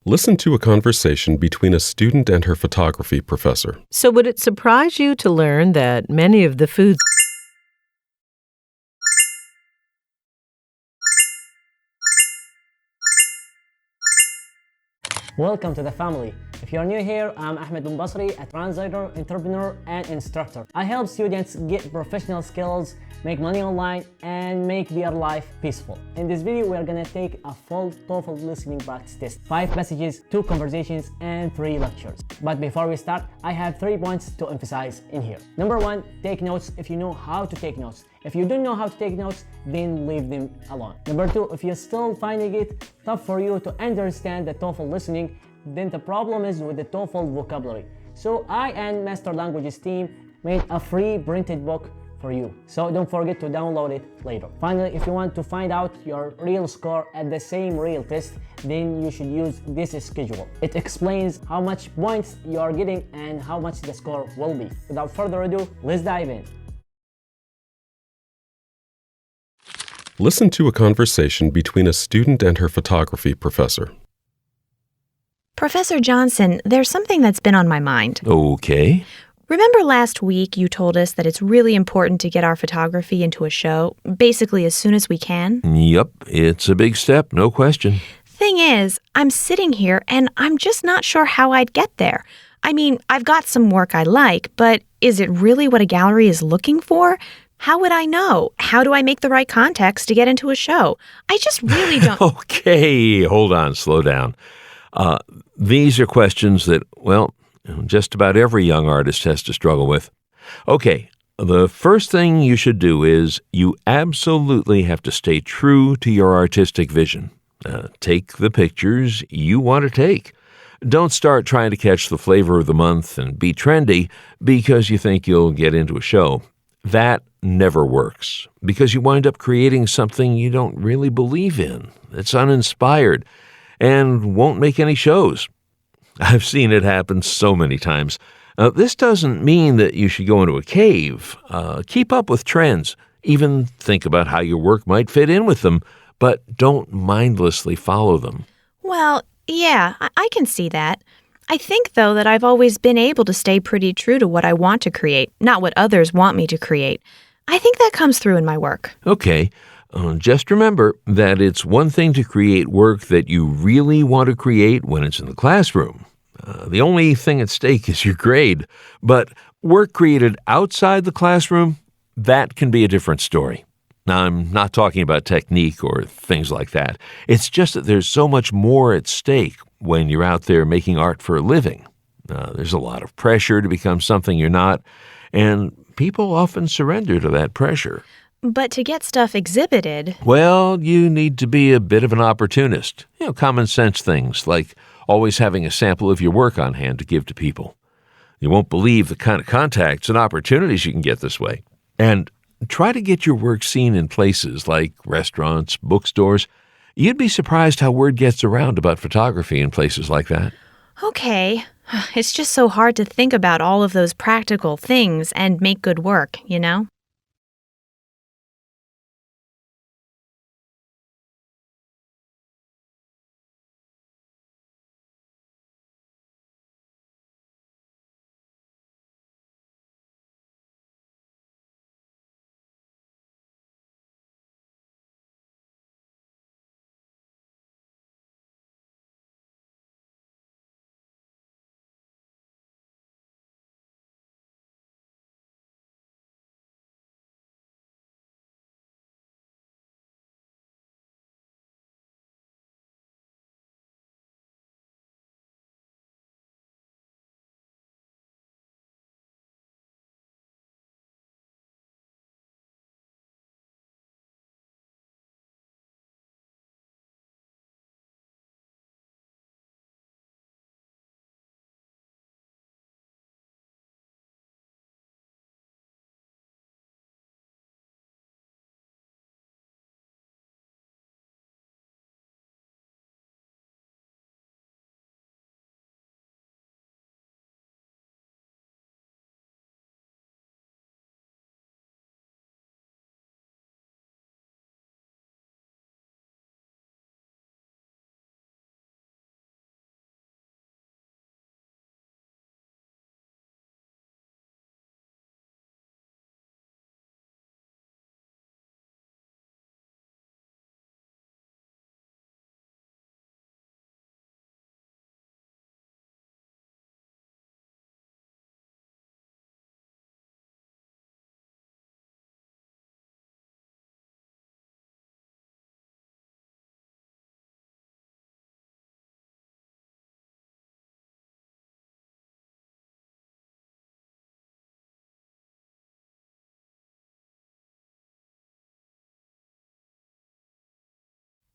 Listen to a conversation between a student and her photography professor. So would it surprise you to learn that many of the foods Welcome to the family. If you're new here, I'm Ahmed Binbasri, a translator, entrepreneur, and instructor. I help students get professional skills, make money online, and make their life peaceful. In this video, we are gonna take a full TOEFL listening practice test. 5 messages, 2 conversations, and 3 lectures. But before we start, I have 3 points to emphasize in here. Number 1, take notes if you know how to take notes. If you don't know how to take notes, then leave them alone. Number 2, if you're still finding it tough for you to understand the TOEFL listening, then the problem is with the TOEFL vocabulary. So I and Master Languages team made a free printed book for you. So don't forget to download it later. Finally, if you want to find out your real score at the same real test, then you should use this schedule. It explains how much points you are getting and how much the score will be. Without further ado, let's dive in. Listen to a conversation between a student and her photography professor. Professor Johnson, there's something that's been on my mind. Okay. Remember last week you told us that it's really important to get our photography into a show, basically as soon as we can? Yep, it's a big step, no question. Thing is, I'm sitting here and I'm just not sure how I'd get there. I mean, I've got some work I like, but is it really what a gallery is looking for? How would I know? How do I make the right contacts to get into a show? I just really don't... Okay, hold on, slow down. These are questions that, well, just about every young artist has to struggle with. Okay, the first thing you should do is you absolutely have to stay true to your artistic vision. Take the pictures you want to take. Don't start trying to catch the flavor of the month and be trendy because you think you'll get into a show. That never works because you wind up creating something you don't really believe in. It's uninspired and won't make any shows. I've seen it happen so many times. This doesn't mean that you should go into a cave. Keep up with trends. Even think about how your work might fit in with them, but don't mindlessly follow them. Well, yeah, I can see that. I think, though, that I've always been able to stay pretty true to what I want to create, not what others want me to create. I think that comes through in my work. Okay. Just remember that it's one thing to create work that you really want to create when it's in the classroom. The only thing at stake is your grade. But work created outside the classroom, that can be a different story. Now, I'm not talking about technique or things like that. It's just that there's so much more at stake when you're out there making art for a living. There's a lot of pressure to become something you're not, and people often surrender to that pressure. But to get stuff exhibited... Well, you need to be a bit of an opportunist. Common sense things like always having a sample of your work on hand to give to people. You won't believe the kind of contacts and opportunities you can get this way. And try to get your work seen in places like restaurants, bookstores. You'd be surprised how word gets around about photography in places like that. Okay. It's just so hard to think about all of those practical things and make good work, you know?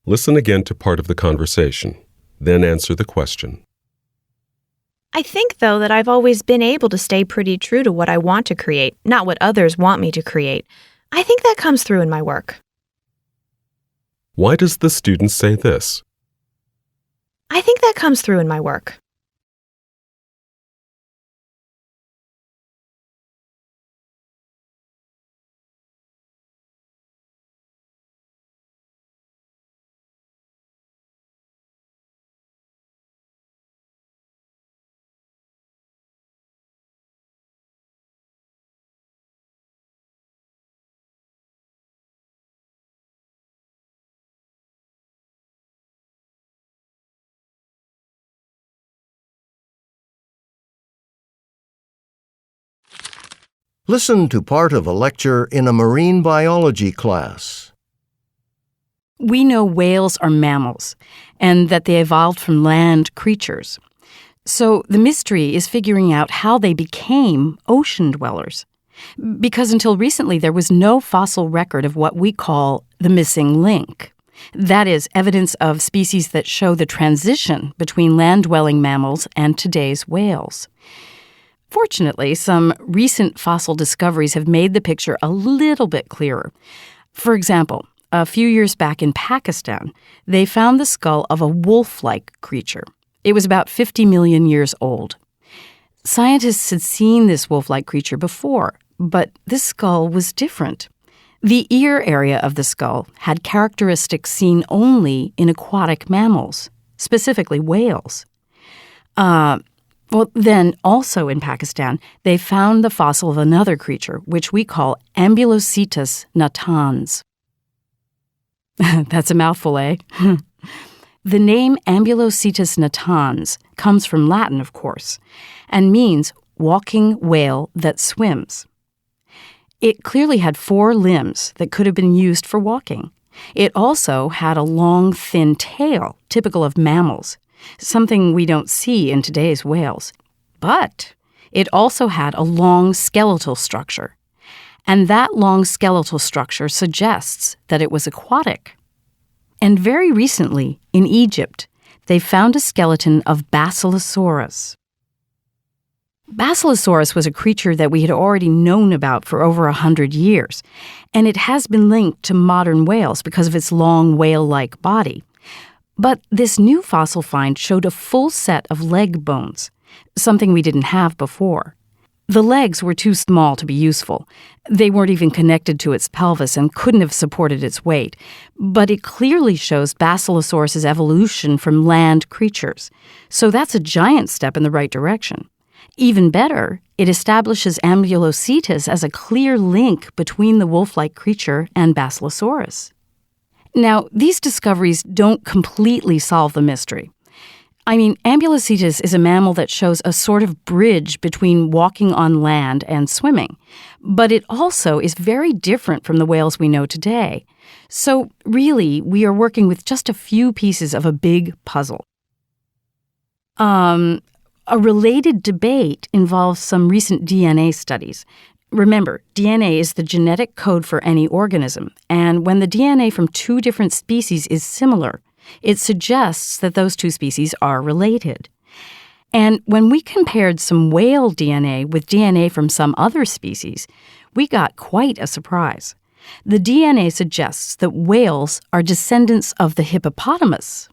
Listen again to part of the conversation, then answer the question. I think, though, that I've always been able to stay pretty true to what I want to create, not what others want me to create. I think that comes through in my work. Why does the student say this? I think that comes through in my work. Listen to part of a lecture in a marine biology class. We know whales are mammals and that they evolved from land creatures. So the mystery is figuring out how they became ocean dwellers. Because until recently, there was no fossil record of what we call the missing link. That is, evidence of species that show the transition between land-dwelling mammals and today's whales. Fortunately, some recent fossil discoveries have made the picture a little bit clearer. For example, a few years back in Pakistan, they found the skull of a wolf-like creature. It was about 50 million years old. Scientists had seen this wolf-like creature before, but this skull was different. The ear area of the skull had characteristics seen only in aquatic mammals, specifically whales. Then also in Pakistan, they found the fossil of another creature, which we call Ambulocetus natans. That's a mouthful, eh? The name Ambulocetus natans comes from Latin, of course, and means walking whale that swims. It clearly had 4 limbs that could have been used for walking. It also had a long, thin tail, typical of mammals, something we don't see in today's whales. But it also had a long skeletal structure, and that long skeletal structure suggests that it was aquatic. And very recently, in Egypt, they found a skeleton of Basilosaurus. Basilosaurus was a creature that we had already known about for over 100 years, and it has been linked to modern whales because of its long whale-like body. But this new fossil find showed a full set of leg bones, something we didn't have before. The legs were too small to be useful. They weren't even connected to its pelvis and couldn't have supported its weight. But it clearly shows Basilosaurus's evolution from land creatures. So that's a giant step in the right direction. Even better, it establishes Ambulocetus as a clear link between the wolf-like creature and Basilosaurus. Now, these discoveries don't completely solve the mystery. Ambulocetus is a mammal that shows a sort of bridge between walking on land and swimming, but it also is very different from the whales we know today. So, really, we are working with just a few pieces of a big puzzle. A related debate involves some recent DNA studies. Remember, DNA is the genetic code for any organism, and when the DNA from 2 different species is similar, it suggests that those 2 species are related. And when we compared some whale DNA with DNA from some other species, we got quite a surprise. The DNA suggests that whales are descendants of the hippopotamus.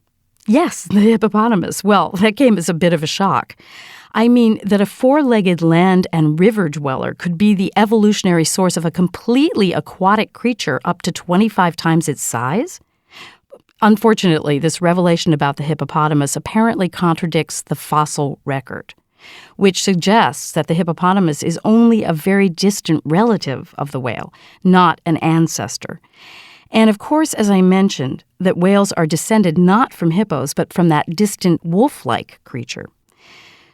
Yes, the hippopotamus. Well, that came as a bit of a shock. That a 4-legged land and river dweller could be the evolutionary source of a completely aquatic creature up to 25 times its size? Unfortunately, this revelation about the hippopotamus apparently contradicts the fossil record, which suggests that the hippopotamus is only a very distant relative of the whale, not an ancestor. And of course, as I mentioned, that whales are descended not from hippos, but from that distant wolf-like creature.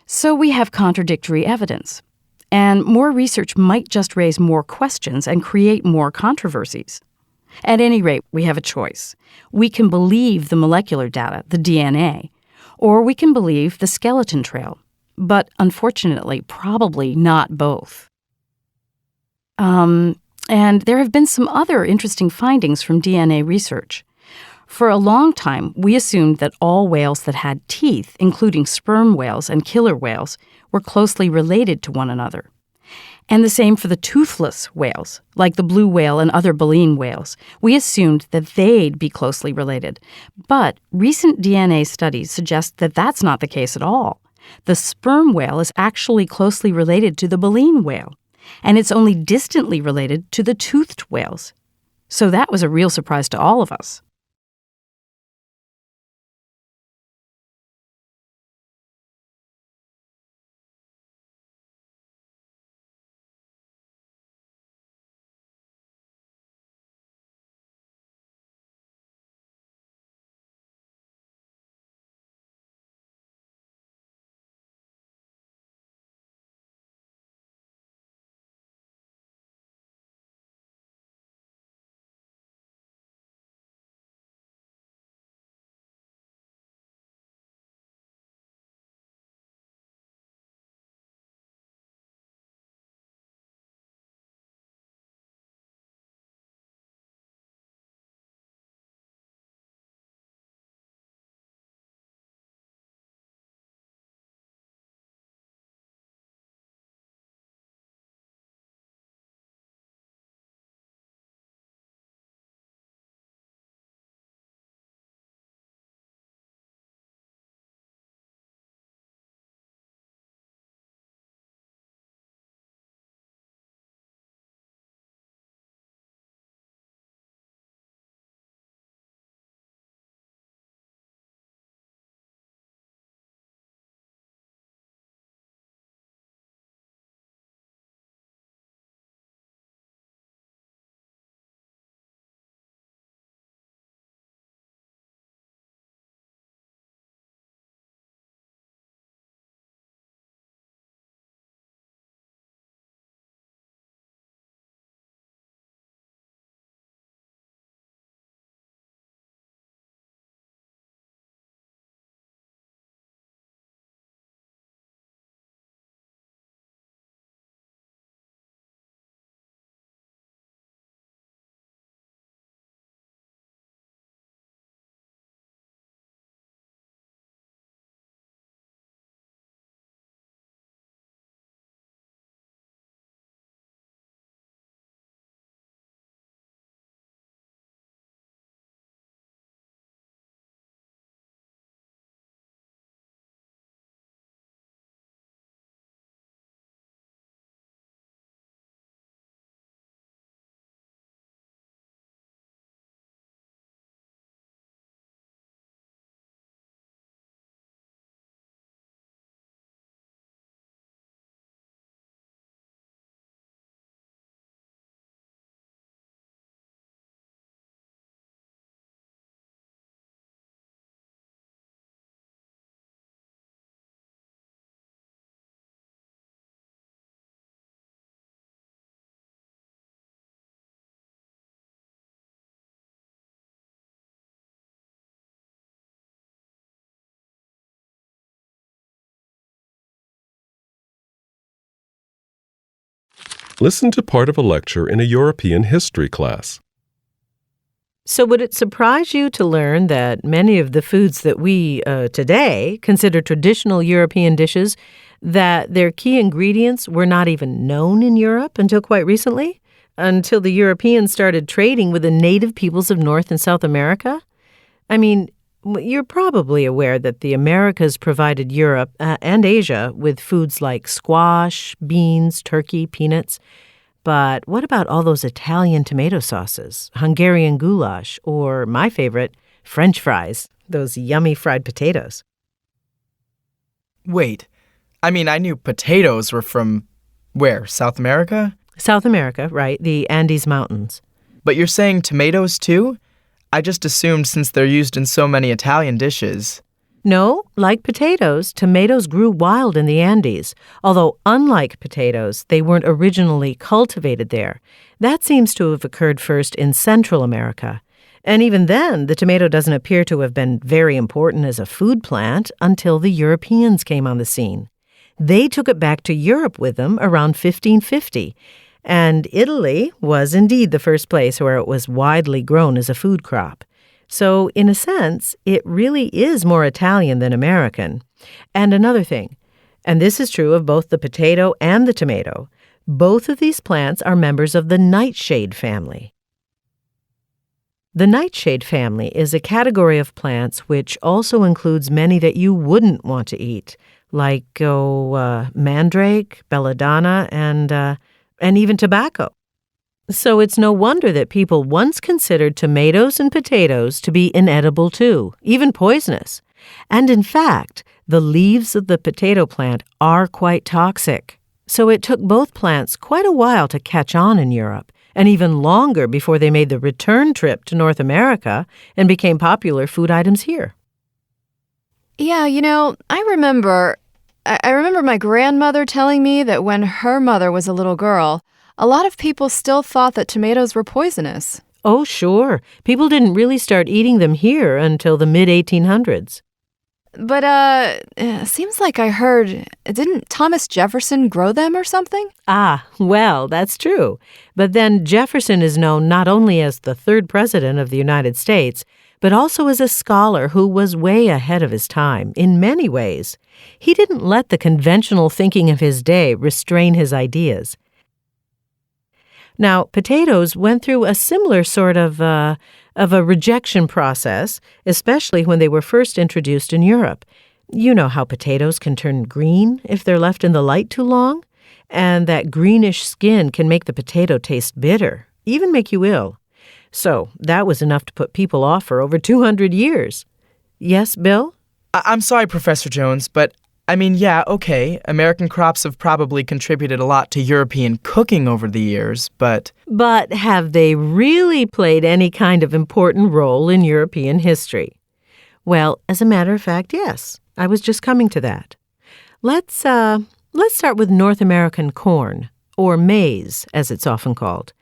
So we have contradictory evidence, and more research might just raise more questions and create more controversies. At any rate, we have a choice. We can believe the molecular data, the DNA, or we can believe the skeleton trail, but unfortunately, probably not both. And there have been some other interesting findings from DNA research. For a long time, we assumed that all whales that had teeth, including sperm whales and killer whales, were closely related to one another. And the same for the toothless whales, like the blue whale and other baleen whales. We assumed that they'd be closely related. But recent DNA studies suggest that that's not the case at all. The sperm whale is actually closely related to the baleen whale, and it's only distantly related to the toothed whales. So that was a real surprise to all of us. Listen to part of a lecture in a European history class. So would it surprise you to learn that many of the foods that we today consider traditional European dishes, that their key ingredients were not even known in Europe until quite recently? Until the Europeans started trading with the native peoples of North and South America? I mean, you're probably aware that the Americas provided Europe and Asia with foods like squash, beans, turkey, peanuts. But what about all those Italian tomato sauces, Hungarian goulash, or my favorite, French fries, those yummy fried potatoes? Wait, I knew potatoes were from where, South America? South America, right, the Andes Mountains. But you're saying tomatoes too? I just assumed since they're used in so many Italian dishes. No, like potatoes, tomatoes grew wild in the Andes, although unlike potatoes, they weren't originally cultivated there. That seems to have occurred first in Central America. And even then, the tomato doesn't appear to have been very important as a food plant until the Europeans came on the scene. They took it back to Europe with them around 1550, and Italy was indeed the first place where it was widely grown as a food crop. So, in a sense, it really is more Italian than American. And another thing, and this is true of both the potato and the tomato, both of these plants are members of the nightshade family. The nightshade family is a category of plants which also includes many that you wouldn't want to eat, like mandrake, belladonna, and even tobacco. So it's no wonder that people once considered tomatoes and potatoes to be inedible too, even poisonous. And in fact, the leaves of the potato plant are quite toxic. So it took both plants quite a while to catch on in Europe, and even longer before they made the return trip to North America and became popular food items here. Yeah, I remember my grandmother telling me that when her mother was a little girl, a lot of people still thought that tomatoes were poisonous. Oh, sure. People didn't really start eating them here until the mid-1800s. But, it seems like I heard, didn't Thomas Jefferson grow them or something? Ah, well, that's true. But then Jefferson is known not only as the third president of the United States, but also as a scholar who was way ahead of his time in many ways. He didn't let the conventional thinking of his day restrain his ideas. Now, potatoes went through a similar sort of a rejection process, especially when they were first introduced in Europe. You know how potatoes can turn green if they're left in the light too long, and that greenish skin can make the potato taste bitter, even make you ill. So that was enough to put people off for over 200 years. Yes, Bill? I'm sorry, Professor Jones, but yeah, okay, American crops have probably contributed a lot to European cooking over the years, but... But have they really played any kind of important role in European history? Well, as a matter of fact, yes. I was just coming to that. Let's start with North American corn, or maize, as it's often called.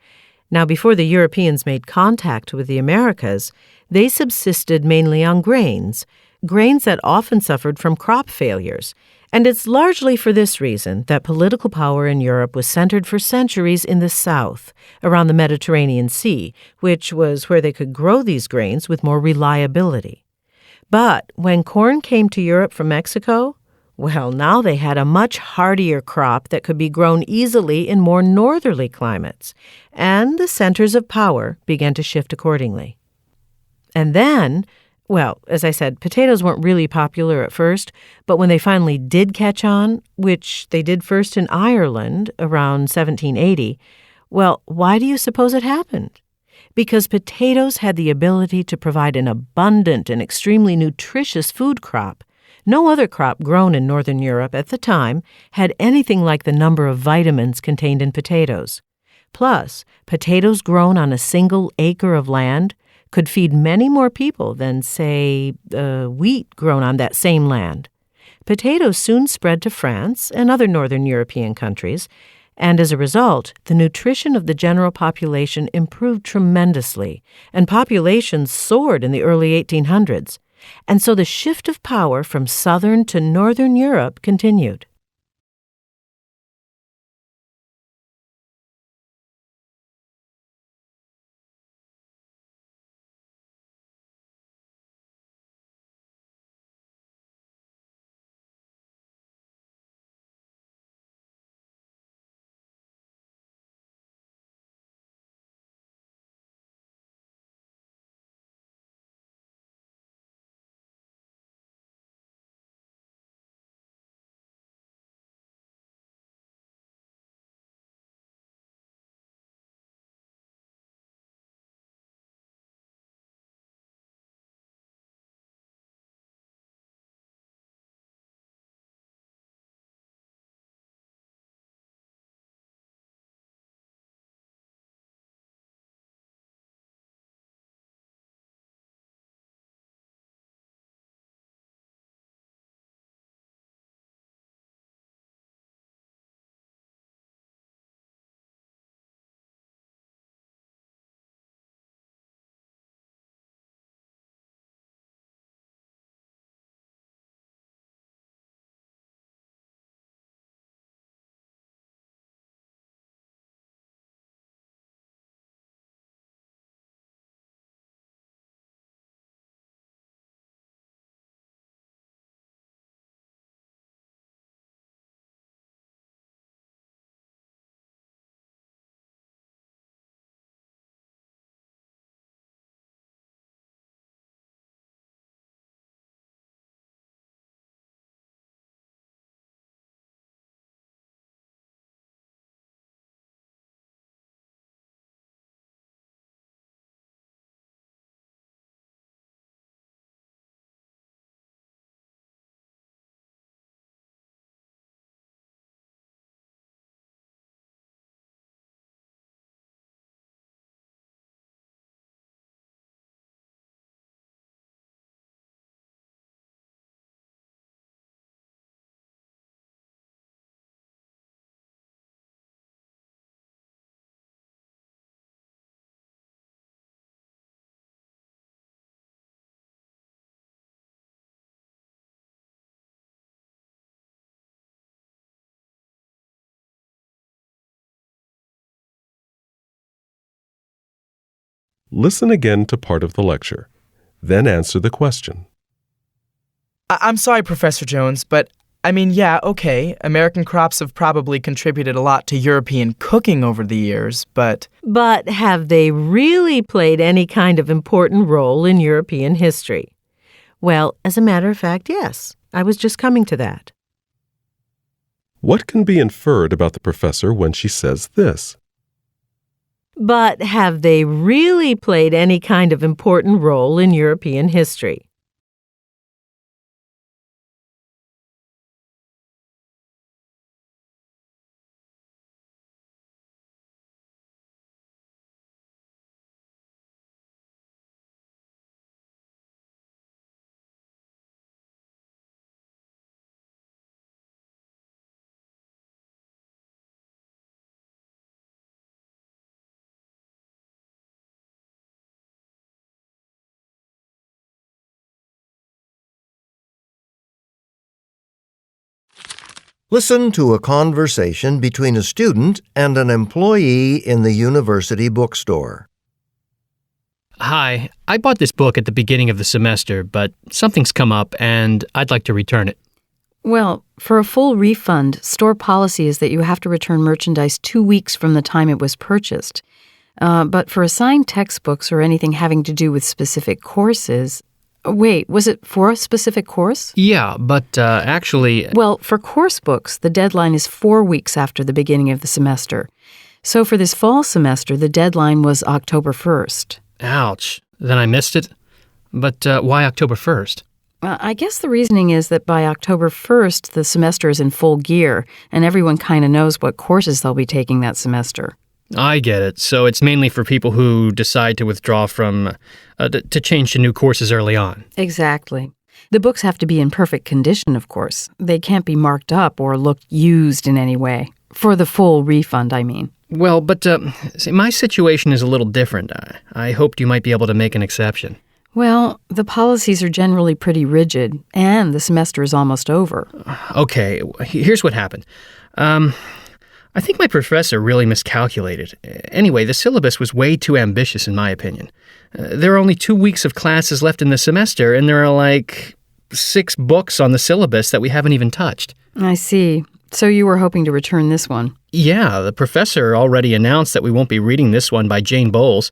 Now, before the Europeans made contact with the Americas, they subsisted mainly on grains that often suffered from crop failures. And it's largely for this reason that political power in Europe was centered for centuries in the south, around the Mediterranean Sea, which was where they could grow these grains with more reliability. But when corn came to Europe from Mexico, well, now they had a much hardier crop that could be grown easily in more northerly climates, and the centers of power began to shift accordingly. And then, well, as I said, potatoes weren't really popular at first, but when they finally did catch on, which they did first in Ireland around 1780, well, why do you suppose it happened? Because potatoes had the ability to provide an abundant and extremely nutritious food crop. No other crop grown in Northern Europe at the time had anything like the number of vitamins contained in potatoes. Plus, potatoes grown on a single acre of land could feed many more people than, say, wheat grown on that same land. Potatoes soon spread to France and other northern European countries, and as a result, the nutrition of the general population improved tremendously, and populations soared in the early 1800s. And so the shift of power from southern to northern Europe continued. Listen again to part of the lecture. Then answer the question. I'm sorry, Professor Jones, but yeah, okay, American crops have probably contributed a lot to European cooking over the years, but... But have they really played any kind of important role in European history? Well, as a matter of fact, yes. I was just coming to that. What can be inferred about the professor when she says this? But have they really played any kind of important role in European history? Listen to a conversation between a student and an employee in the university bookstore. Hi, I bought this book at the beginning of the semester, but something's come up and I'd like to return it. Well, for a full refund, store policy is that you have to return merchandise 2 weeks from the time it was purchased. But for assigned textbooks or anything having to do with specific courses... Wait, was it for a specific course? Yeah, but actually... Well, for course books, the deadline is 4 weeks after the beginning of the semester. So for this fall semester, the deadline was October 1st. Ouch. Then I missed it? But why October 1st? I guess the reasoning is that by October 1st, the semester is in full gear, and everyone kind of knows what courses they'll be taking that semester. I get it. So it's mainly for people who decide to withdraw from... to change to new courses early on. Exactly. The books have to be in perfect condition, of course. They can't be marked up or look used in any way. For the full refund, I mean. Well, but see, my situation is a little different. I hoped you might be able to make an exception. Well, the policies are generally pretty rigid, and the semester is almost over. Okay, here's what happened. I think my professor really miscalculated. Anyway, the syllabus was way too ambitious in my opinion. There are only 2 weeks of classes left in the semester, and there are like 6 books on the syllabus that we haven't even touched. I see. So you were hoping to return this one? Yeah, the professor already announced that we won't be reading this one by Jane Bowles,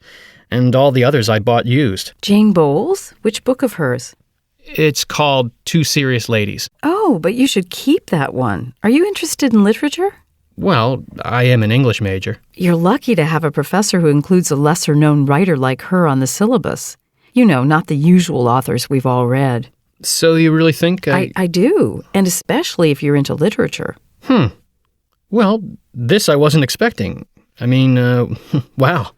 and all the others I bought used. Jane Bowles? Which book of hers? It's called Two Serious Ladies. Oh, but you should keep that one. Are you interested in literature? Well, I am an English major. You're lucky to have a professor who includes a lesser-known writer like her on the syllabus. You know, not the usual authors we've all read. So you really think I do, and especially if you're into literature. Well, this I wasn't expecting. I mean, wow.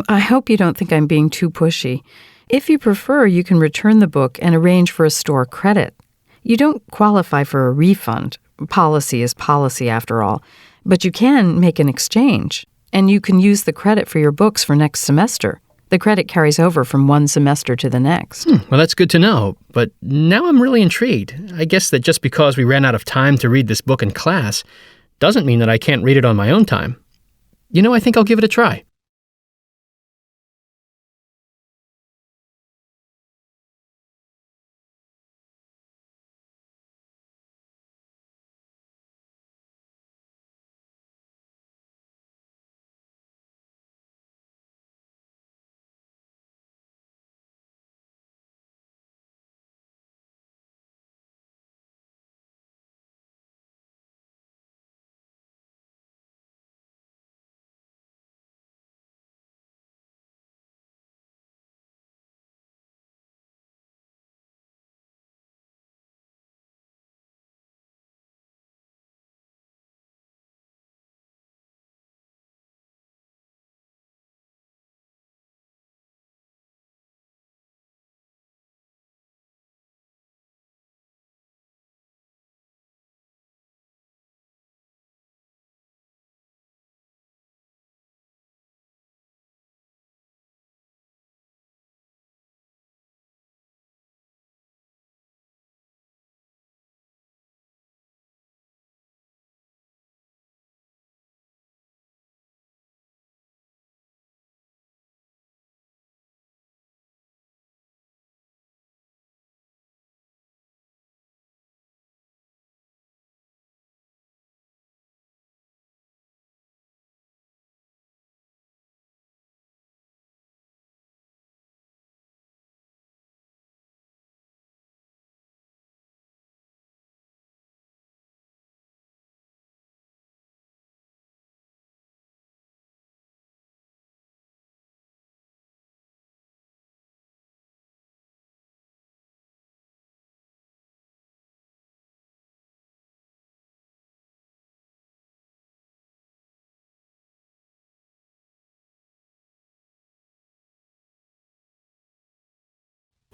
I hope you don't think I'm being too pushy. If you prefer, you can return the book and arrange for a store credit. You don't qualify for a refund. Policy is policy, after all. But you can make an exchange, and you can use the credit for your books for next semester. The credit carries over from one semester to the next. Well, that's good to know, but now I'm really intrigued. I guess that just because we ran out of time to read this book in class doesn't mean that I can't read it on my own time. You know, I think I'll give it a try.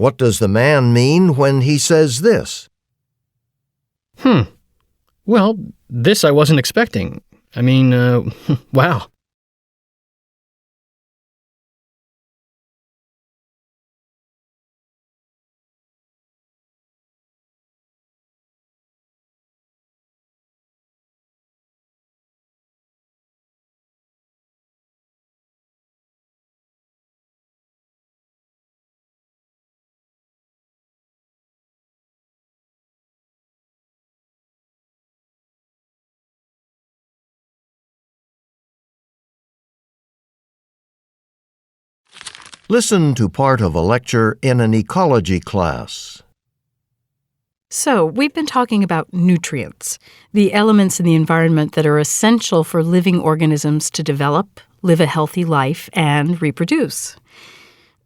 What does the man mean when he says this? Well, this I wasn't expecting. I mean, wow. Listen to part of a lecture in an ecology class. So, we've been talking about nutrients, the elements in the environment that are essential for living organisms to develop, live a healthy life, and reproduce.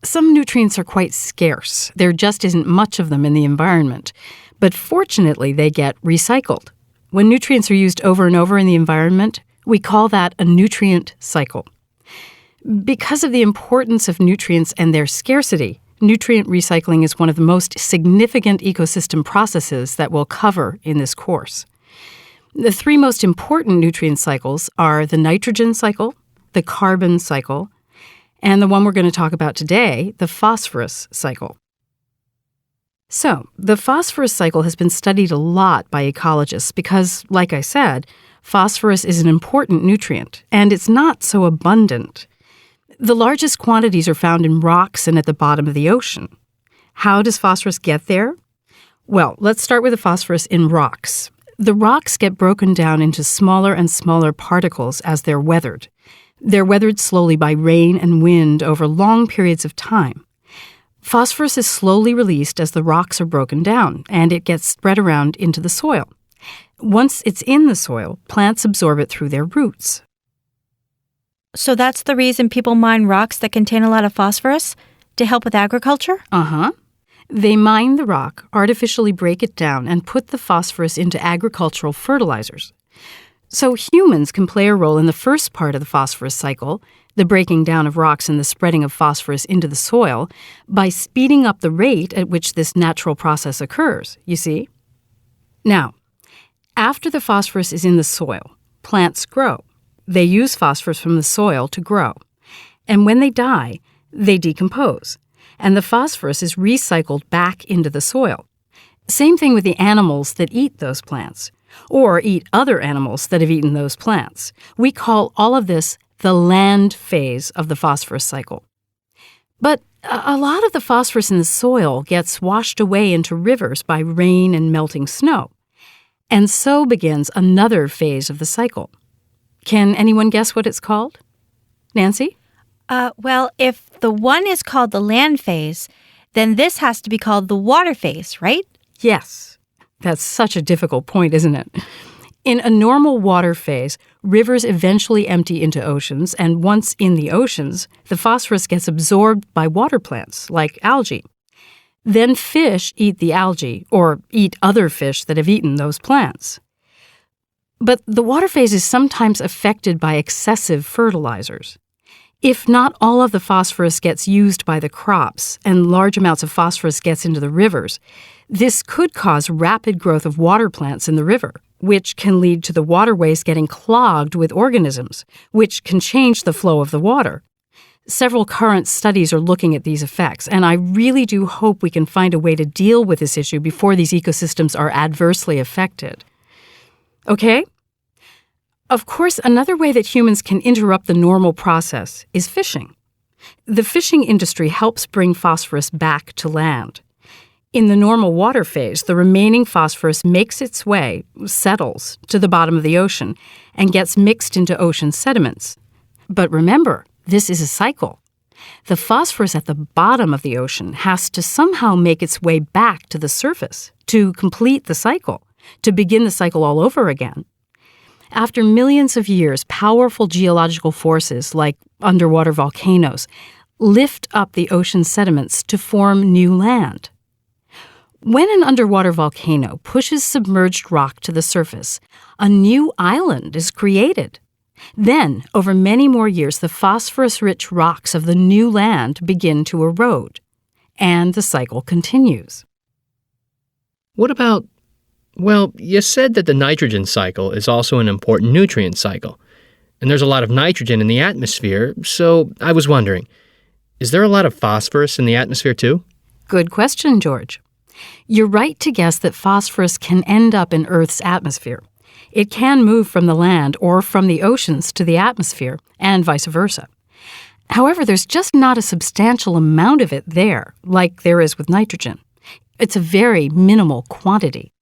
Some nutrients are quite scarce. There just isn't much of them in the environment. But fortunately, they get recycled. When nutrients are used over and over in the environment, we call that a nutrient cycle. Because of the importance of nutrients and their scarcity, nutrient recycling is one of the most significant ecosystem processes that we'll cover in this course. The three most important nutrient cycles are the nitrogen cycle, the carbon cycle, and the one we're going to talk about today, the phosphorus cycle. So, the phosphorus cycle has been studied a lot by ecologists because, like I said, phosphorus is an important nutrient, and it's not so abundant. The largest quantities are found in rocks and at the bottom of the ocean. How does phosphorus get there? Well, let's start with the phosphorus in rocks. The rocks get broken down into smaller and smaller particles as they're weathered. They're weathered slowly by rain and wind over long periods of time. Phosphorus is slowly released as the rocks are broken down, and it gets spread around into the soil. Once it's in the soil, plants absorb it through their roots. So that's the reason people mine rocks that contain a lot of phosphorus? To help with agriculture? Uh-huh. They mine the rock, artificially break it down, and put the phosphorus into agricultural fertilizers. So humans can play a role in the first part of the phosphorus cycle, the breaking down of rocks and the spreading of phosphorus into the soil, by speeding up the rate at which this natural process occurs, you see? Now, after the phosphorus is in the soil, plants grow. They use phosphorus from the soil to grow. And when they die, they decompose. And the phosphorus is recycled back into the soil. Same thing with the animals that eat those plants, or eat other animals that have eaten those plants. We call all of this the land phase of the phosphorus cycle. But a lot of the phosphorus in the soil gets washed away into rivers by rain and melting snow. And so begins another phase of the cycle. Can anyone guess what it's called? Nancy? Well, if the one is called the land phase, then this has to be called the water phase, right? Yes. That's such a difficult point, isn't it? In a normal water phase, rivers eventually empty into oceans, and once in the oceans, the phosphorus gets absorbed by water plants, like algae. Then fish eat the algae, or eat other fish that have eaten those plants. But the water phase is sometimes affected by excessive fertilizers. If not all of the phosphorus gets used by the crops and large amounts of phosphorus gets into the rivers, this could cause rapid growth of water plants in the river, which can lead to the waterways getting clogged with organisms, which can change the flow of the water. Several current studies are looking at these effects, and I really do hope we can find a way to deal with this issue before these ecosystems are adversely affected. Okay? Of course, another way that humans can interrupt the normal process is fishing. The fishing industry helps bring phosphorus back to land. In the normal water phase, the remaining phosphorus makes its way, settles, to the bottom of the ocean and gets mixed into ocean sediments. But remember, this is a cycle. The phosphorus at the bottom of the ocean has to somehow make its way back to the surface to complete the cycle, to begin the cycle all over again. After millions of years, powerful geological forces like underwater volcanoes lift up the ocean sediments to form new land. When an underwater volcano pushes submerged rock to the surface, a new island is created. Then, over many more years, the phosphorus-rich rocks of the new land begin to erode. and the cycle continues. What about, well, you said that the nitrogen cycle is also an important nutrient cycle. And there's a lot of nitrogen in the atmosphere, so I was wondering, is there a lot of phosphorus in the atmosphere too? Good question, George. You're right to guess that phosphorus can end up in Earth's atmosphere. It can move from the land or from the oceans to the atmosphere, and vice versa. However, there's just not a substantial amount of it there, like there is with nitrogen. It's a very minimal quantity.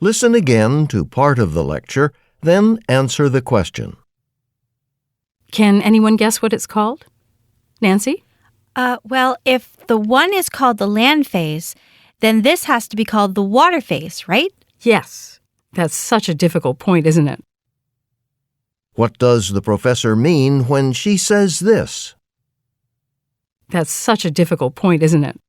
Listen again to part of the lecture, then answer the question. Can anyone guess what it's called? Nancy? Well, if the one is called the land phase, then this has to be called the water phase, right? Yes. That's such a difficult point, isn't it? What does the professor mean when she says this? That's such a difficult point, isn't it?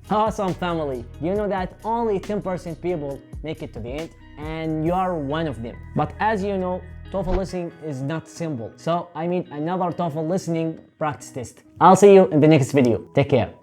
Awesome, family! You know that only 10% people make it to the end, and you are one of them. But as you know, TOEFL listening is not simple. So I made another TOEFL listening practice test. I'll see you in the next video. Take care.